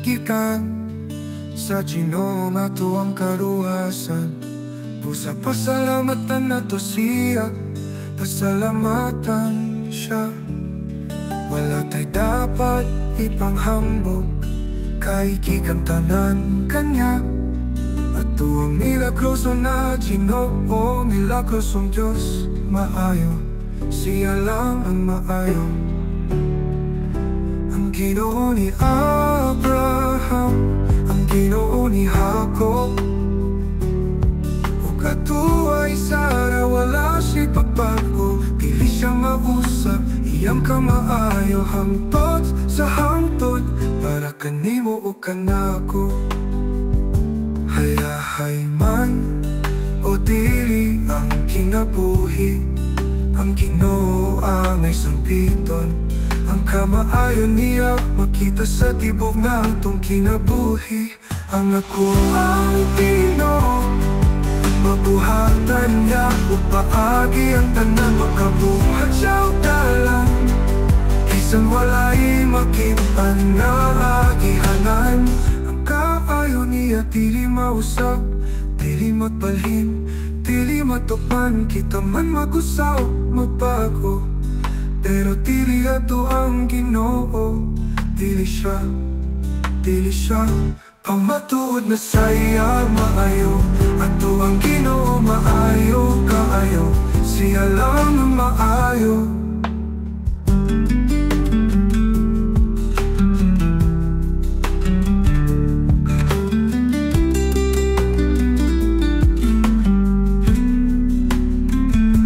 gikan sa Ginoo nato ang karuwasan. Busa pasalamatan nato siya, pasalamatan siya. Wala tay dapat ipanghambog, kay gikan tanan kanya. Ato ang milagroso na Ginoo, milagrosong Diyos maayo, siya lang ang maayo. Ang Ginoo ni Abraham, ang Ginoo ni Jacob, ug katuway Sara wala siya pagbago. Dili siya mausap, iyang kamaayo hangtod sa hangtod, para kanimo o kanako. Hayahay man o dili ang kinabuhi, ang Ginoo ang may sampiton. Ang kamaayo niya makita sa tibok na atong kinabuhi. Ang ako ang Ginoo, mabuhatan niya upaagi ang tanan, makabuhat siya o dalang. Isang walay makipan na agihanan. Ang kaayo niya dili mausap, dili magbalhin, dili matupan. Kita man magusaw, magbago, pero dili ato ang Ginoo. Dili siya pamatuod na saya maayo. Ato ang Ginoo maayo kaayo, siya lang ang maayo.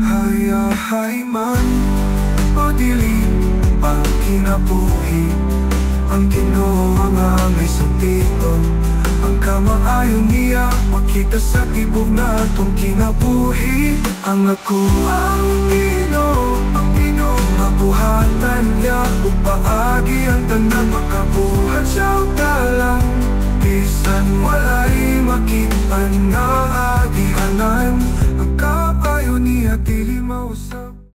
Hayahay man o dili ang kinabuhi, ang Ginoo ang may sampiton. Ang kamaayo niya makita sa tibok na atong kinabuhi. Ang ako ang Ginoo, mabuhatan niya upaagi ang tanan, makabuhat siya o dalang. Bisan wala